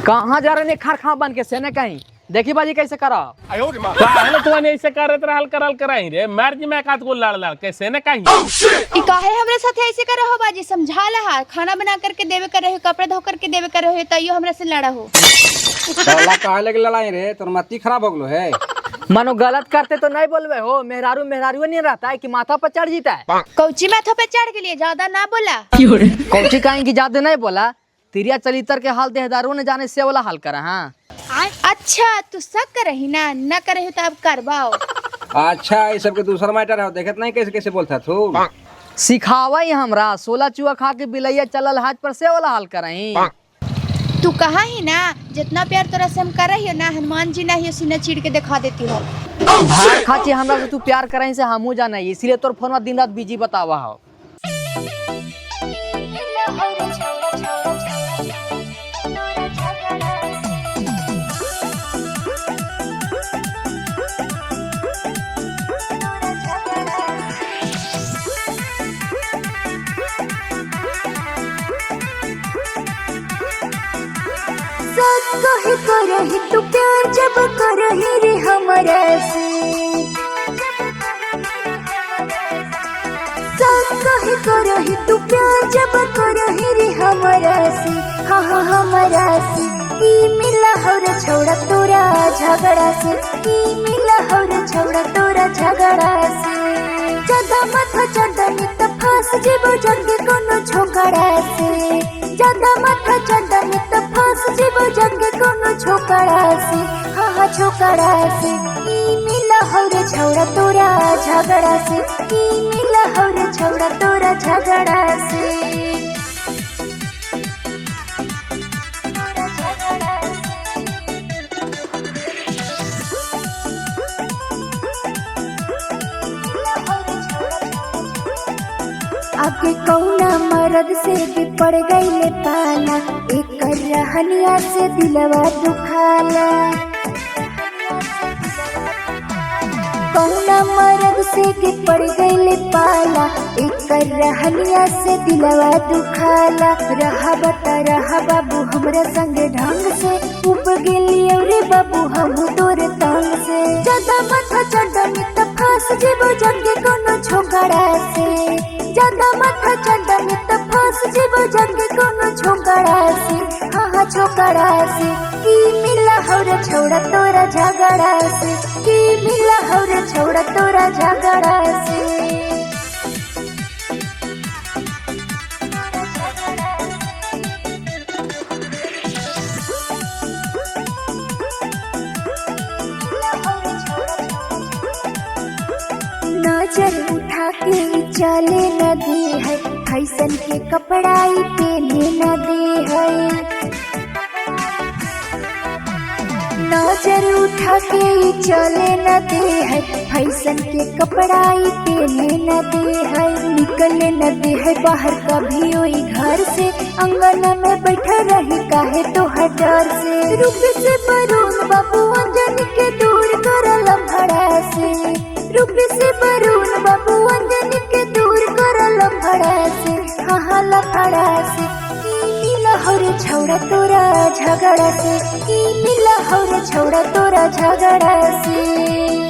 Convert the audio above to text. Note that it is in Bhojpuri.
कहाँ जा रहे खार खा बन के सेने कहीं देखी बाजी कैसे करा तू ऐसे करत रहल करल कराई रे मर्जी में कात को लड़ लड़ कैसे ने कहीं ई काहे हमरे साथे ऐसे करे हो बाजी समझा लहा खाना बना करके देवे करे हो कपड़े धो करके देवे करे हो तइयो हमरे से लड़ा हो साला काहे लगे लड़ाई रे तोर मत्ती खराब हो गलो है। मानो गलत करते तो नहीं बोलवे हो मेहरारू मेहरारू नहीं रहता है कि माथा पर चढ़ जीता है कौची माथा पे चढ़ के लिए ज्यादा ना बोला कौची कहीं की ज्यादा नहीं बोला तिरिया चलितर के हाल देहदारों ने जाने से वाला हाल करा। हाँ अच्छा तू शक करही ना करे हो तो अब करवाओ। अच्छा ये सब के दूसरा मैटर है देखत नहीं कैसे कैसे बोलता तू सिखावा ही हमरा 16 चूहा खा के बिलैया चलल हाथ पर से वाला हाल करही। तू कहा ही ना जितना प्यार तोरा से हम कर रही हो ना हनुमान जी नहीं सीना चीर के दिखा देती हो। भाई खाची हमरा से तू प्यार करही से हमू जाना इसलिए तोर फोन दिन रात बिजी बतावा हो। कहे करही तू प्यार जब करही रे हमरा से कहे करही तू प्यार जब करही रे हमरा से हाँ हाँ हमरा से ई मिला हर छोड़ा तोरा झगड़ा से ई मिला हर छोड़ा तोरा झगड़ा से ज्यादा माथा चढ़नी तो फंस जेबो जंगे कोनो झगड़ा से ज्यादा माथा चढ़नी तो फंस जेबो जंगे कोनो झगड़ा से हाँ हाँ झगड़ा से ई मिला हर छोड़ा तोरा झगड़ा से ई मिला हर छोड़ा तोरा झगड़ा से आगे कौना मर्द से भी पड़ गई पाला एक रहनिया से दिलवा दुखाला कौना मर्द से भी पड़ गई पाला एक रहनिया से दिलवा दुखाला रहा बता रहा बाबू हमरा संगे ढंग से उब गेली रे बाबू हम तोरे तंग से ज्यादा माथा चढ़नी तो फंस जेबो जंगे कोनो झगड़ा से ज्यादा माथा चढ़नी तो फंस जेबो जंगे कोनो झगड़ा से हाँ हाँ झगड़ा से की मिला हर छोड़ा तोरा झगड़ा से की मिला हर छोड़ा तोरा झगड़ा से नजर उठा के चले न दे है फैशन के कपड़ाई पहने न दे है नजर उठा के चले न दे है फैशन के कपड़ाई पहने न दे है निकले न दे है बाहर कभी ओई घर से अंगन में बैठा रही काहे तो डर से रूप से बरून बाबू अंजन के दूर करल भड़ा से रूप से बरून बाबू अंजन के दूर करल भड़ा से हाँ हाँ लफड़ा से मिला हर छोड़ा तोरा झगड़ा से मिला हर छोड़ा तोरा झगड़ा से।